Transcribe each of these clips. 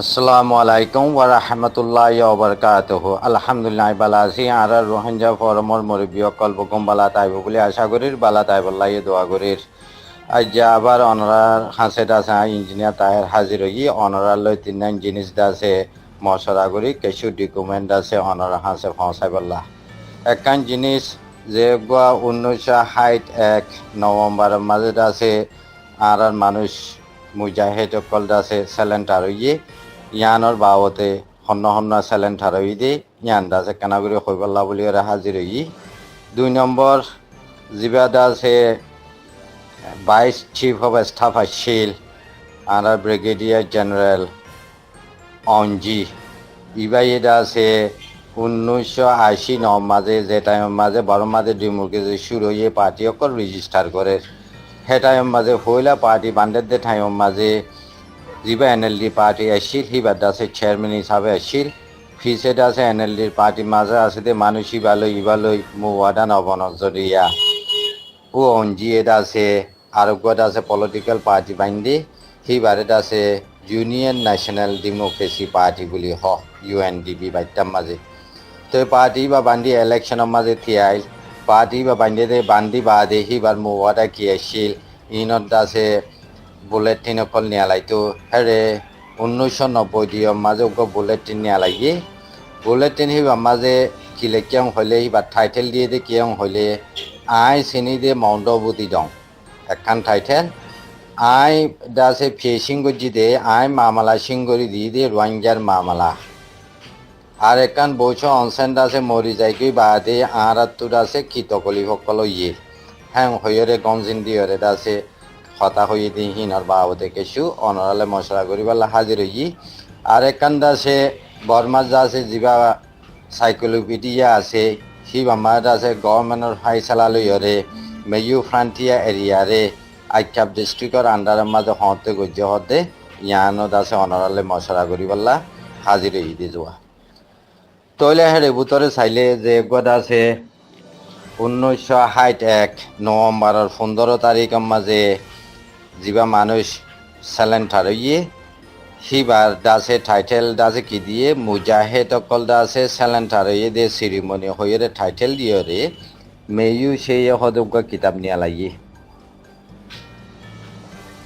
আসসালামু আলাইকুম ওয়া রাহমাতুল্লাহি ওয়া বারাকাতুহু। আলহামদুলিল্লাহ বালা আছি। আর রোহিঙ্গা ফরমর মরবি অকল বকম বালা তাইব বলে আশা করির বালা তাইবল্লাহি দোয়া করির। আজ আবার অনরার হাসেট আছে ইঞ্জিনিয়ার তাহের হাজির হই অনরার লই তিন জিনিস আছে মশরা করি কিছু ডকুমেন্ট আছে অনর হাসে পৌঁছাইবল্লাহ একখান জিনিস যে 1961 নভেম্বরের মাঝে আছে আর মানুষ মুজাহিদ অকল আছে সেলেন্টার হইয়ে ইয়ানোর বাবতে হন্য হন্য সেলেন্টার হই দি ইয়ান আছে কানাগুড়ি হইবল্লা বলি ওরা হাজির হই। 2 নম্বর জিবাদা আছে 22 চিফ অফ স্টাফ আছিল আর ব্রিগেডিয়ার জেনারেল অঞ্জি ইবাইদা আছে 1980 মাঝে যে টাইমের মাঝে 12 মাঝে ডেমোক্রেসি শুরু হয়ে পার্টি অকল রেজিস্টার করে সে টাইমের মাঝে হইলা পার্টি বান্ডের দে টাইমের মাঝে যিবা NLD পার্টি আসছিল সিবাদ আছে চেয়ারম্যান হিসাবে আসছিল ফিসেড আছে NLDর পার্টি মাঝে আছে দে মানুষ ইবালই মুবাদা নবনজরিয়া ও অঞ্জি এটা আছে আরোগ্যত আছে পলিটিক্যাল পার্টি বান্ধি সিবারেত আছে ইউনিয়ন ন্যাশনাল ডেমোক্রেসি পার্টি বুলি হ UNDP বাইতাম মাঝে তো পার্টি বা বান্ধি ইলেকশনের মাঝে থিয়াইল পার্টি বা বান্ধি বাদে সিবার মুবাদা কি আসছিল ইনত আছে বুলেটিন অকল নিয়ালাইতো হেরে 1990 দিয়র মাঝে বুলেটিন নিয়ালাইয়ে বুলেটিন সিবার মাঝে কিলে কিয়ং হইলে সিবার টাইটেল দিয়ে দে কিয়ং হইলে আই চিনি দে মৌণ্ডবুতি দং একখান টাইটেল আই দাসে ফিয়েসিংগজি দে আই মামলা সিংগরি দিয়ে দে রোহিঙ্গার মামলা আর একখান বৈশ অনসেন দাসে মরি যাইকি বাদে আর দাসে কিতকলি সকল ইয়ে হ্যাঁ হইরে গঞ্জিন দিয়রে দাসে হতা হয়ে দি হিনর বাবতে কিছু অনরালে মশলা করিবাল্লা হাজির হই। আর একখান দাসে বর্মার দাসে যিবা সাইক্লোপিডিয়া আছে সিবামার আছে গভর্নমেন্টর ফাইসালা লইরে মেয়ু ফ্রান্টিয়া এরিয়ারে আইকাপ ডিস্ট্রিক্টর আন্ডারের মাঝে হতে গজ্য হতে ইয়ানো দাসে অনরালে মশলা করিবাল্লা হাজির হই দি যোৱা তইলে হেরে বুতরে চাইলে যে গদ আছে 1961 নভেম্বরের 15 তারিখের মাঝে যিবা মানুষ সেলেন্টার হইয়ে সিবার দাসে টাইটেল দাসে কি দিয়ে মুজাহিদ অকল দাসে সেলেন্টার হইয়ে দে সিরিমনি হইয়ে টাইটেল দিয়ে রে মেয়ু সেই হদজ্ঞ কিতাব নিয়ে লাগিয়ে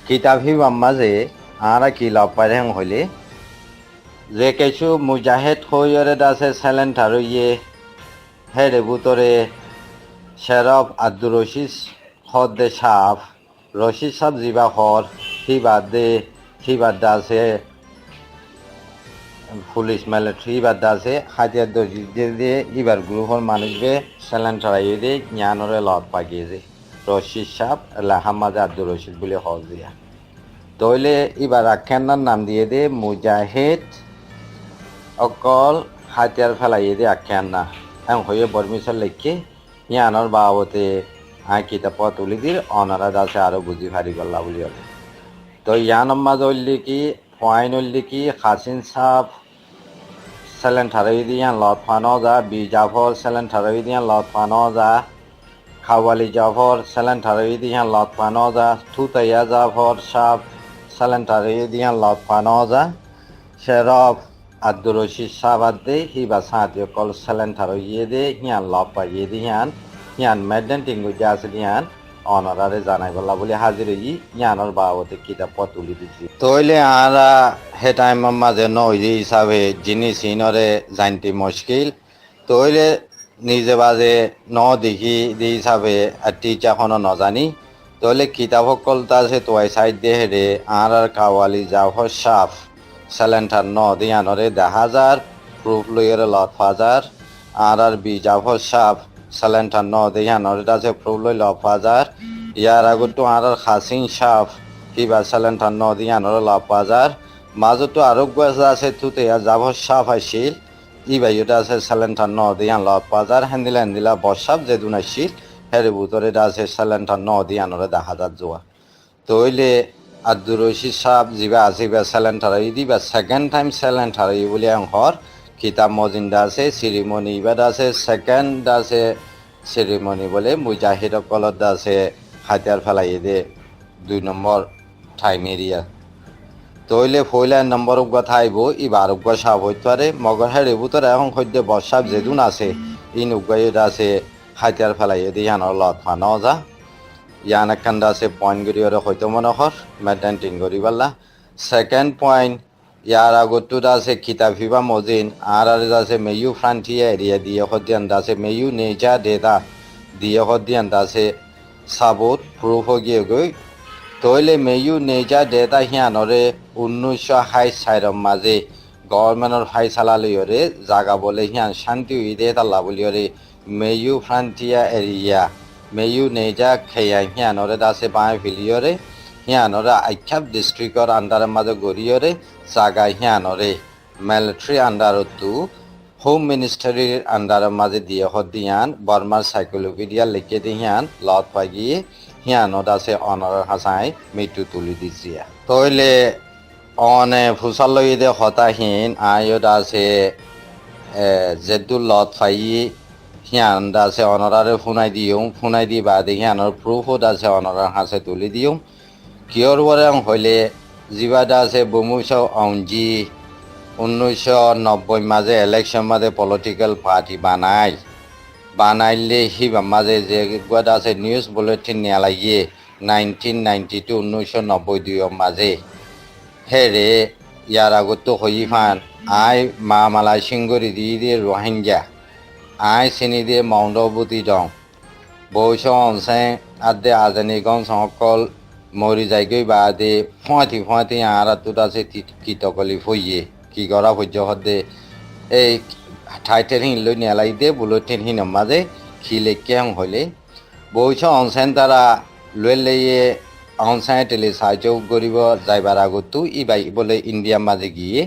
কিতাব হিবার মাঝে আর কি লাভ পাই হইলে যে কিছু মুজাহিদ হইয়ে দাসে সেলেন্টার হইয়ে হেরে বুতরে শেরফ আব্দুর রশিদ হদে সাফ রশিদ সাহেব যিবা হর সিবাদ দাসে পুলিশ মিলিটারি ইবার দাসে হাতিয়ার দিয়ে ইবার গ্রুপর মানুষবে সেলেন্টার আইয়ে দিয়ে জ্ঞানরে লত পাকিয়েছে রশিদ সাহেব লাহামাদ আব্দুর রশিদ বলে হজ দিয়া তইলে ইবার আখ্যানার নাম দিয়ে দে মুজাহিদ অকল হাতিয়ার ফেলাইয়ে দে আখ্যান না এম হয়ে বর্মিশর লেখে জ্ঞানর বাবতে আই কিতাব তুলি দির অনারা দাসে আরো বুঝি ভারি গল্লা বলি হলে তো ইয়ান মাঝ হইলি কি পয়েন্ট হইলি কি হাসিন সাহ সেলেন্টার হয়ে দিয়ে লত ফানো যা বি জাফর সেলেন্টার হয়ে দিয়ে লত ফানো যা খাওয়ালি জাফর সেলেন্টার হয়ে দিয়ে লত ফানো যা থুতাইয়া জাফর সাহ সেলেন্টার হয়ে দিয়ে লত ফানো যা শেরফ আব্দুর রশিদ সাহাবাদ দে হিবা সাহায্য কল সেলেন্টার হয়ে দে হিয়ান লত পাইয়ে দি হিয়ান মেডেন টিঙ্গু যে আছে হিয়ান অনারারে জানাই বলা বলে হাজির হই ইয়ানোর বাবতে কিতাব তুলি দিছি তইলে আরা হে টাইমের মাঝে নই হিসাবে জিনিস হিনরে জানতে মুশকিল তইলে নিজে বাজে ন দেখি দি হিসাবে আর টিচারখনো নজানি তইলে কিতাব সকল আছে তোয়াই সাইড দিয়ে হেরে আর কাওয়ালি জাফর সাফ সেলেন্টার ন দিয়ানরে 10,000 প্রুফ লইয়ের লত ফাজার আর বি জাফর সাফ সেলেন্টার ন দিয়ানরে আছে প্রুফ লই লত ফাজার ইয়ার আগতো আর হাসিন সাফ কিবা সেলেন্টার ন দিয়ানরে লত ফাজার মাজতো আরোগ্য আছে তুতে জাফর সাফ আসিল ইবাইটা আছে সেলেন্টার ন দিয়ান লত ফাজার হেন্দিলা বসাব যে দুন আসিল হেরে বুতরে আছে সেলেন্টার ন দিয়ানরে 10,000 যোৱা তইলে আব্দুর রশিদ সাহেব যিবা আছে বা সেলেন্টার দিবা সেকেন্ড টাইম সেলেন্টার বলে হর কিতাব মজিন্দা আছে সিরিমনি ইবাদ আছে সেকেন্ড আছে সিরিমনি বলে মুজাহিদ কলত আছে হাতিয়ার ফেলাই দে 2 নম্বর টাইম এরিয়া তইলে ফইলা নম্বর কথা আইব ইবার উগ্র সাপ হইতে পারে মগর হের বুতর এখন সদ্য বর্ষাপ যেদুন আছে ইন উগ্র আছে হাতিয়ার ফেলাই দিয়ানোর লত ফানো যা ইয়ান একখান আছে পয়েন্ট করি ওরা হয়তো মনে হর মেনটেন করি পারলা সেকেন্ড পয়েন্ট ইয়ার আগত আছে খিতা ফিবা মজিন আর আছে মেয়ু ফ্রান্টিয়া এরিয়া দিয়ে হদিয়ান আছে মেয়ু নেজা ডেটা দিয়ে হদিয়ান আছে সাবুত প্রুফ গিয়ে গই তইলে মেয়ু নেজা ডেটা হিয়ানরে 1960 মাঝে গভর্নমেন্টর ফাইসালা লইরে জাগা বলে হিয়ান শান্তি উইদে তাল্লা বলিয়রে মেয়ু ফ্রান্টিয়া এরিয়া মেয়ু নেজা খেয়া হিয়ানরে দাসে বাঁয় ফিলিয়রে হিয়ানরে আখ্যাপ ডিস্ট্রিক্টর আন্ডার মাঝে গড়িয়রে জাগা হিয়ানরে মিলিটারি আন্ডারতো হোম মিনিস্ট্রির আন্ডার মাঝে দিয়ে হদিয়ান বর্মার সাইক্লোপিডিয়া লিখে দিয়ান লত পাগিয়ে হিয়ানত আছে অনর হাসাই মৃত্যু তুলি দিছিয়া তইলে অনে ফুসাল লইদে হতাহীন আয়ত আছে জেদুল লত পাই হিয়ান আছে অনরারে ফুনাই দি বাদে হিয়ানোর প্রুফত আছে অনরার হাসে তুলি দিও কিয়র বরে হইলে জিবাদা আছে বমুস অঞ্জি 1990 মাঝে ইলেকশন মাঝে পলিটিক্যাল পার্টি বানাইলে হিবা মাঝে যে আছে নিউজ বুলেটিন নিয়া লাগিয়ে 1992 1992 মাঝে হেরে ইয়ার আগত হই ফান আই মা মালা সিংগরি দিয়ে রোহিঙ্গা আই চিনি দিয়ে মৌণ্ডবতী দং বৌস অনসে আদে আজানিগঞ্জ সকল মরি যাইগৈ বাদে ফুঁয়াতি আর তুত আছে কীটকলি ফইয়ে কি করা সহ্য হদে এই ঠাইটের হিন লৈ নেলাই দে বুলেটিন হিন মাঝে খিলেকে হইলে বৌস অনসেন তারা লৈ লইয়ে অনসাই টেলি সাহায্য করিব যাইবার আগতো ইবাই বলে ইন্ডিয়ার মাঝে গিয়ে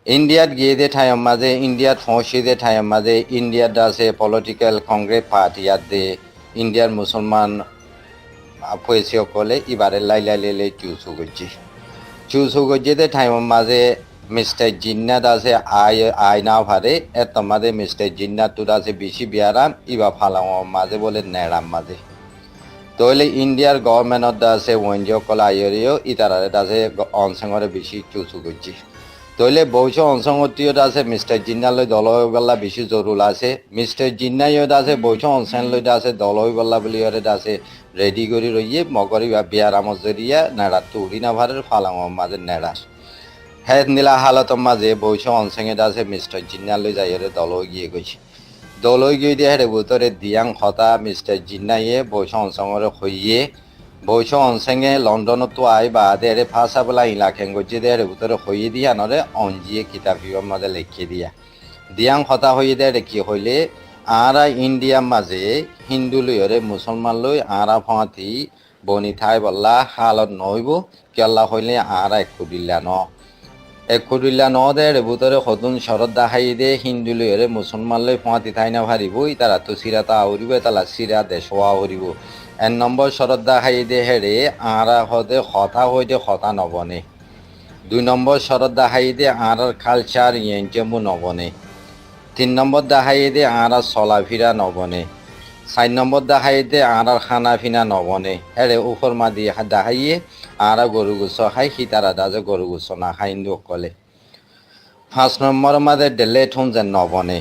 ইন্ডিয়াত গিয়ে দে ঠাইর মাঝে ইন্ডিয়াত ফসি দে ঠাইর মাঝে ইন্ডিয়াত আছে পলিটিক্যাল কংগ্রেস পার্টি ইয়াত দে ইন্ডিয়ার মুসলমান ফয়েছি সকলে ইবারে লাই চুসু গজ্জি দে ঠাইর মাঝে মিস্টার জিন্নাত আছে আই না ভারে এত মাঝে মিস্টার জিন্নাত তুত আছে বেশি বিয়ারাম ইবা ফালাম মাঝে বলে নেড়াম মাঝে তইলে ইন্ডিয়ার গভর্নমেন্টত আছে ওয়েঞ্জ কলা আইরিও ইতারারে আছে অনসংরে বেশি চুচু করছি তইলে বৌস অনসংতিয়ত আছে মিস্টার জিন্নালৈ দলগল্লা বেশি জরুল আছে মিস্টার জিন্নাইয়ত আছে বৌস অনসেন লৈ আছে দলগল্লা বলি আছে রেডি করে রইয়ে মগরি বা বিয়ারামত জরিয়া নেড়াত উড়ি না ভারের ফালাঙর মাঝে নেড়াস হেদ নীলা হালতর মাঝে বৌস অনসেঙে আছে মিস্টার জিন্নালৈ যাইরে দল গিয়ে গেছে দলই গিয়ে দিয়ে হেরে বুতরে দিয়াং হতা মিস্টার জিন্নাইয়ে বৈশ অনসংরে হইয়ে বৈশ অনসেঙে লন্ডনত আই বাদে হেরে ফাঁসা বলা ইলাখেন গজি দিয়ে হেরে বুতরে হইয়ে দিয়া নরে অঞ্জিয়ে কিতাবির মাঝে লিখে দিয়াং হতা হইয়ে দিয়ে কি হইলে আরা ইন্ডিয়ার মাঝে হিন্দু লইরে মুসলমান লই আরা ফাঁতি বনি ঠাই বল্লা হালত নইব কেল্লা হইলে আরা একু দিল্লা ন একুরিল্লা ন দে বুতরে সদুন শরৎ দাহাই দে হিন্দু লইরে মুসলমান লই ফাঁতি থাই না ভারিব তারা তো সিরাতা আউরিব তালা সিরা দেশোয়া আউরিব 1 নম্বর শরৎ দাহাই দে হেরে আরা হদে হতা হইতে হতা নবনে 2 নম্বর শরৎ দাহাই দে আরার কালচার ইয়েঞ্চেমু নবনে 3 নম্বর দাহাই দে আরা চলাফিরা নবনে 4 নম্বর দাহাই দে আরার খানা ফিনা নবনে হেরে উপর মা দিয়ে দাহাইয়ে আরা গরু গুছ খাই সীতারা দাজে গরু গুছ না খাই হিন্দু সকলে 5 নম্বর মাঝে ডেলে ঠোন যেন নবনে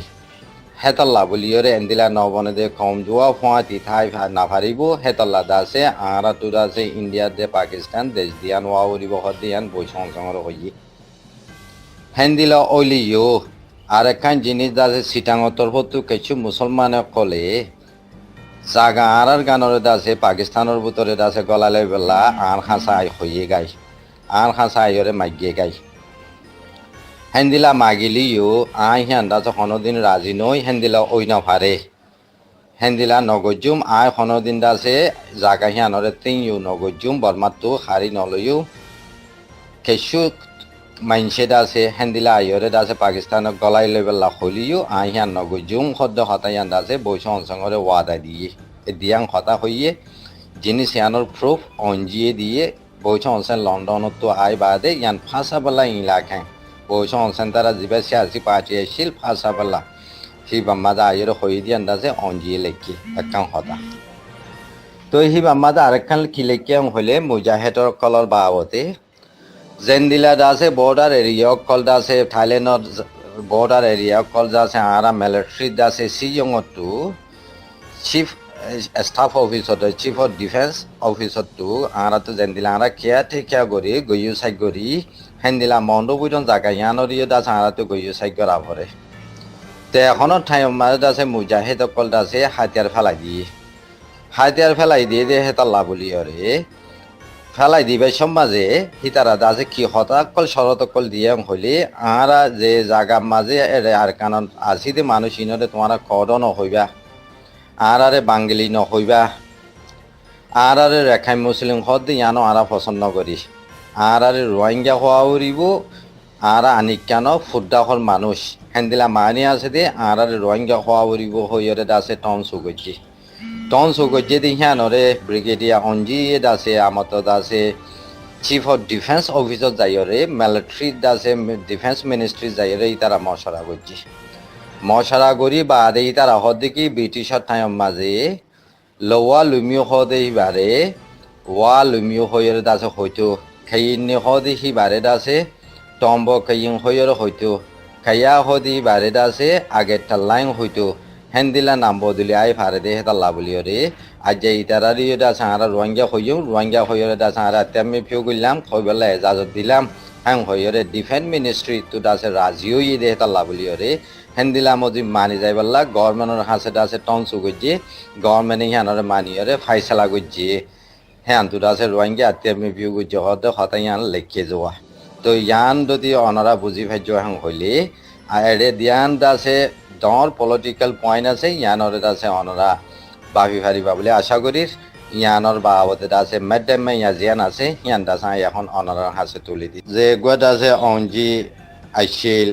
হেতল্লা বলিয়রে এন্দিলা নবনে দে কম জোয়া ফুঁয়াতি ঠাই না ফারিব হেতল্লা দাসে আরা তো দাসে ইন্ডিয়া দে পাকিস্তান দেশ দিয়ান ওয়া উরিব হদিয়ান বই সংসংর হইয়ে হেন্দিলা ওইলিও আর একখান জিনিস দাসে সিটাঙর তরফতো কিছু মুসলমান কলে জাগা আর গানরে দাসে পাকিস্তানের ভিতরে দাসে গলালে বেলা আর হাসা হইয়ে গাই আর হাসা আইরে মাগিয়ে গাই হেন্দিলা মাগিলিও আই হিয়ান দাসে কোনোদিন রাজি নই হেন্দিলা ওই না ভারে হেন্দিলা নগজুম আই কোনোদিন দাসে জাগা হিয়ানরে তিনইউ নগজুম বর্মাতো হারি নলইও কিছু মাইনসে দাসে হেন্দিলা আইরে দাসে পাকিস্তানের গলাই লেবেলা হলিও আই হিয়ান নগজুম সদ্য হতাইয়ান দাসে বৈশ অংশরে ওয়াদা দিয়ে দিয়াং হতা হইয়ে জিনিস ইয়ানোর প্রুফ অঞ্জিয়ে দিয়ে বৈশ অংশেন লন্ডনত আই বাদে ইয়ান ফাঁসা বেলা ইলাখেন বৈশ অংশেন তারা যিবা সিয়াসি পার্টি আসছিল ফাঁসা বেলা হিবা মাদা আইরে হয়ে দিয়ান দাসে অঞ্জিয়ে লেখি একখান হতা তো হিবা মাদা আরেকখান কি লেখি হইলে মুজাহেদর কলর বাবতে জেন্দিলা দাসে বর্ডার এরিয়া কল দাসে থাইল্যান্ডর বর্ডার এরিয়া কল দাসে আরা মিলিটারি দাসে সিজংতো চিফ স্টাফ অফিসত চিফ অফ ডিফেন্স অফিসতো আরা তো জেন্দিলা আরা কেয়া টেকিয়া করি গয়ু সাইড করি হেন্দিলা মন্ড বুইজন জায়গা ইয়ানরিও দাস আরা তো গয়ু সাইড করা পরে তে এখনো ঠাই মাঝে দাসে মুজাহিদ অকল দাসে হাতিয়ার ফেলাই দিয়ে হেতাল্লা বলি অরে ফেলাই দিবে সমাজে হিতারা দাসে কি হতাকল শরতকল দিয়ে হইলে আরা যে জায়গা মাঝে আর কারণ আসিতে মানুষ ইনরে তোমার কড নহইবা আরে বাঙ্গলি নহইবা আরে রেখাই মুসলিম হদ ইয়ানো আরা পছন্দ করি আরে রোহিঙ্গা হওয়া উড়িব আরা আনিকান ফুদ্দাহর মানুষ হেন্দিলা মানি আছে দে আরে রোহিঙ্গা হওয়া উড়িব হইরে দাসে টন সুগজ্জে দি হিয়ানরে ব্রিগেডিয়ার অঞ্জি দাসে আমত দাসে চিফ অফ ডিফেন্স অফিসত যাইরে মিলিটারি দাসে ডিফেন্স মিনিস্ট্রি যাইরে ইতারা মশারা করি বাদে ইতারা হদিকি ব্রিটিশর টাইম মাঝে লওয়া লুমিও হদে হিবারে ওয়া লুমিও হইরে দাসে হয়তো খাইনি হদি হিবারে দাসে টম্ব খাইং হইরে হয়তো খাইয়া হদি বারে দাসে আগের লাইন হয়তো হেন্দিলা নাম বদলি আই ফারে দে হেতাল্লা বলিওরে আজ ইতারারি দাসে আরা রোহিঙ্গা হইরে দাসে আরা তেমনি ফিউ গিলাম হইবেলা এজাজত দিলাম হ্যাং হইরে ডিফেন্স মিনিস্ট্রি তো দাসে রাজিও ই দে হেতাল্লা বলিওরে হেন্দিলা মজি মানি যাইবেলা গভর্নমেন্টর হাসে দাসে টনসু গজ্জে গভর্নমেন্ট হিয়ানরে মানিয়রে ফাইসলা গজ্জে হ্যাঁ তো দাসে রোহিঙ্গা তেমনি ফিউ গজ্জে হতাই ইয়ান লেখে যাওয়া তো ইয়ান যদি অনরা বুঝি ভাজ্য হ্যাং হইলে এডে দিয়ান দাসে দর পলিটিক্যাল পয়েন্ট আছে ইয়ানরে দাসে অনরা বাবি ফারিবা বলে আশা করি ইয়ানর বাবদে দাসে মেডেমে ইয়া জিয়ান আছে ইয়ান দাসা এখন অনরার হাসে তুলি দি যে গুয়া দাসে অঞ্জি আইছিল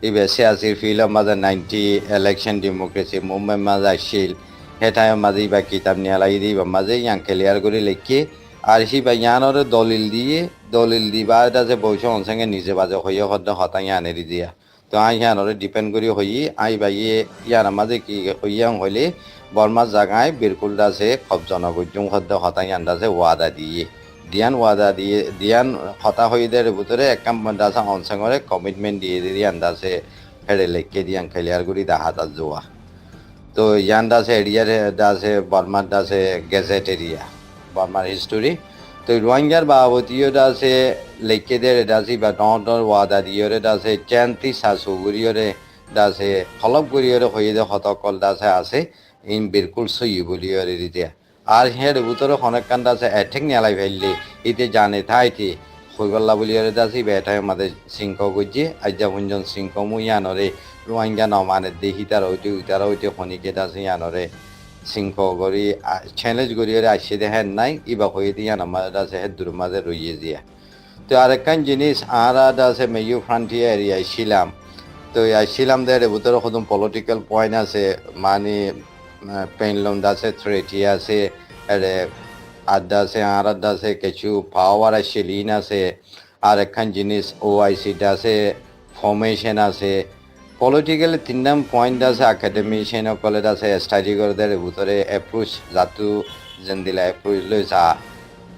ইবে সিয়াসি ফিল্ম মাঝে 90 ইলেকশন ডেমোক্রেসি মুভমেন্ট মাঝে আইছিল হেটায় মাঝে বা কিতাব নিয়ে লাগি দিবা মাঝে ইয়ান ক্লিয়ার করে লিখি আর হিবা ইয়ানরে দলিল দিবা দাসে বৈশ অনসঙ্গে নিজে বাজে হইয়া হতা ইয়ানেরি দিয়া তো আই ইয়ানরে ডিপেন্ড করি হই আই বাইয়ে ইয়ার মাঝে কি হইয়া হইলে বর্মার জায়গায় বিরকুল দাসে খব জনগোষ্ঠী হতা ইয়ান দাসে দিয়ান হতা হইদের ভিতরে একাম দাসে অনসঙ্গরে কমিটমেন্ট দিয়ে দিয়ান দাসে হেডে লেখকে দিয়ান ক্লিয়ার করি দাহাত যোয়া তো ইয়ান দাসে এরিয়ার দাসে বর্মার দাসে গেজেট এরিয়া বর্মার হিস্টোরি তো রোহিঙ্গার বাবতীয় দাসে লেখকে দিয়ে দাসি বা ডর ওয়াদা দিয়ে দাসে চ্যান্তি শাশু গুড়িয়রে দাসে ফলক গুড়িয়রে হয়ে দে হতকল দাসে আছে ইন বিলকুল সই বলিয়রে দিয়া আর হের ভিতরে অনেকখান দাসে এঠেক নেলাই ফেললে ইতে জানে থাইতে হইবাল্লা বলিয়রে দাসি বেটায় আমাদের সিংহ গুজি আজ্জা ভঞ্জন সিংহ মুইয়ানরে রোহিঙ্গা নমানে দেখি তারা ওইতে খনিকে দাসে ইয়ানরে সিংহ গড়ি চ্যালেঞ্জ গড়িয়ে আসছে দেখেন নাই ইবা হয়ে দিয়ে আমার দাসে দূর মাঝে রইয়ে দিয়া তো আরেকখান জিনিস আরা দাসে মেয়ু ফ্রন্টিয়ার এরিয়ায় ছিলাম তো ছিলাম দের ভিতরে কদম পলিটিক্যাল পয়েন্ট আছে মানে পেনলম দাসে থ্রেটি আছে আর দাসে আর দাসে কিছু পাওয়ার আছে লিন আছে আরেকখান জিনিস ওআইসি দাসে ফর্মেশন আছে পলিটিক্যালি তিনটাম পয়েন্ট আছে একাডেমিশিয়ান সকলে আছে স্টাডি করে ভিতরে এপ্রোচ জাতু যেন দিলা এপ্রোচ লৈ চা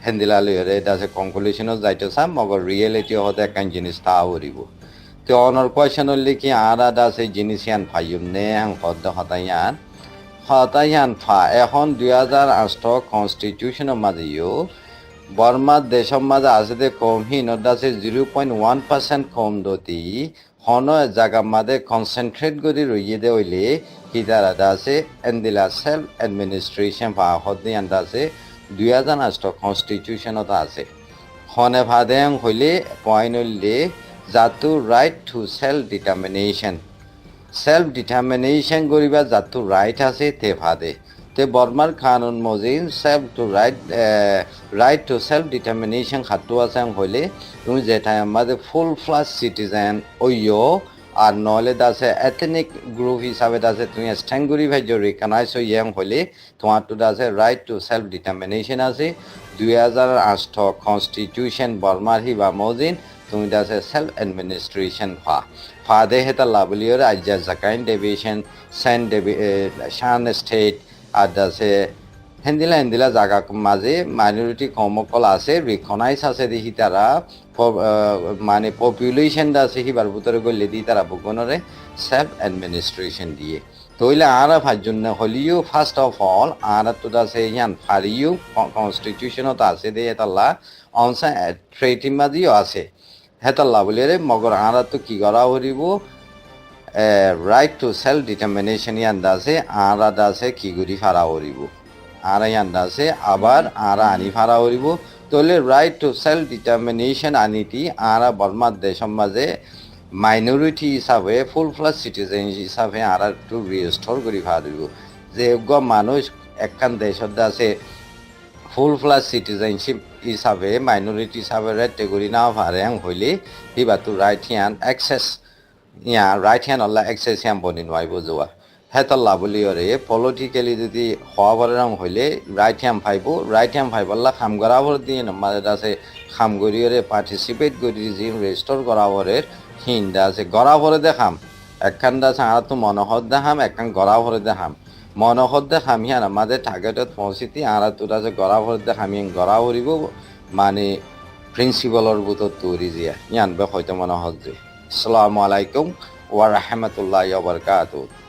হেন্দিলা লইরে আছে কনক্লুশনত যাইতে চাম মগর রিয়েলিটি হতে একান জিনিস তা উড়িব তো অনর কোয়েশন হলে কি আরা আছে জিনিস ইয়ান ফাইম নে হতাইয়ান ফা এখন 2008 কনস্টিটিউশনের মাঝেও বর্মার দেশের মাঝে আছে কম হিনত আছে 0.1% কম দতি হন জায়গা মাঝে কনসেন্ট্রেট করে রইয়ে দে হইলে হিতারা আছে এন্দিলা সেলফ এডমিনিস্ট্রেশন ফা হদিয়ান আছে 2008 কনস্টিটিউশনত আছে হনে ভাদেং হইলে পয়েন্ট হইলে জাতু রাইট টু সেলফ ডিটারমিনেশন করিবা জাতু রাইট আছে তে ভাদে তে বর্মার কানুন মজিন রাইট টু সেলফ ডিটারমিনেশন খাটু আছে হইলে তুমি যেটা আমাদের ফুল ফ্লাস সিটিজেন ওইও আর নহলে দাসে এথনিক গ্রুপ হিসাবে দাসে তুমি স্ট্যান্ড করি ভাই রিকগনাইজ হইয়াং হইলে তোমার তো দাসে রাইট টু সেলফ ডিটারমিনেশন আছে 2008 কনস্টিটিউশন বর্মার হিবা মজিন তুমি দাসে সেলফ এডমিনিস্ট্রেশন ফাদে হেতা লাভলিয়র আজ্জা জাকাইন ডিভিশন শান স্টেট আর দাসে হেন্দিলা জাগা মাঝে মাইনরিটি কমকল আছে রিকনাইজ আছে দেখি তারা মানে পপুলেশন আছে হিবার ভিতরে গলে দি তারা বগনরে সেলফ অ্যাডমিনিস্ট্রেশন দিয়ে তইলে আরা ভাজন্য হলিও ফার্স্ট অফ অল আরা তো আছে ইয়ান ফারিও কনস্টিটিউশনত আছে দে এতাল্লা অনসা ট্রেটিং মাদিও আছে হেতাল্লা বলে রে মগর আরা তো কি করা হরিব রাইট টু সেলফ ডিটারমিনেশন ইয়ান দাসে আরা দাসে কি গুরি ফারা হরিব আরা ইয়ান দাসে আবার আরা আনি ফারা হরিব তলে রাইট টু সেলফ ডিটারমিনেশন আনিটি আরা বর্মার দেশের মাঝে মাইনরিটি হিসাবে ফুল ফ্লাস সিটিজেন হিসাবে আরা একটু রিস্টোর করি ফারিব যে মানুষ একখান দেশত আছে ফুল ফ্লাস সিটিজেনশিপ হিসাবে মাইনরিটি হিসাবে রাইট করি না পারে হইলে হিবাতো রাইট হ্যান্ড অ্যাক্সেস ইয়া রাইট হ্যান্ড আল্লাহ অ্যাক্সেস হ্যাম বনি নয় যোৱা হেতল্লা বলি ওরে পলিটিক্যালি যদি হওয়া পরে হইলে রাইট হ্যাম ফাইবল্লা খাম করাবর দিয়ে আমাদের আছে খাম করিয়ে পার্টিসিপেট করি যে রেজিস্টার করাবরের হিন্দা আছে গড়াভরে দেখাম একখান আছে আর তো মনোহর দেখাম একখান গড়াভরে দেখাম মনোহর দেখাম হিয়ান আমাদের টার্গেটত পৌঁছিতি আর তোর আছে গড়াভরে দেখাম ইয়ান গড়া ভরিব মানে প্রিন্সিপালর বুতর তৈরি জিয়া ইয়ান বে হয়তো মনোহর যে আসসালামু আলাইকুম ওয়া রাহমাতুল্লাহি ওয়া বারাকাতুহু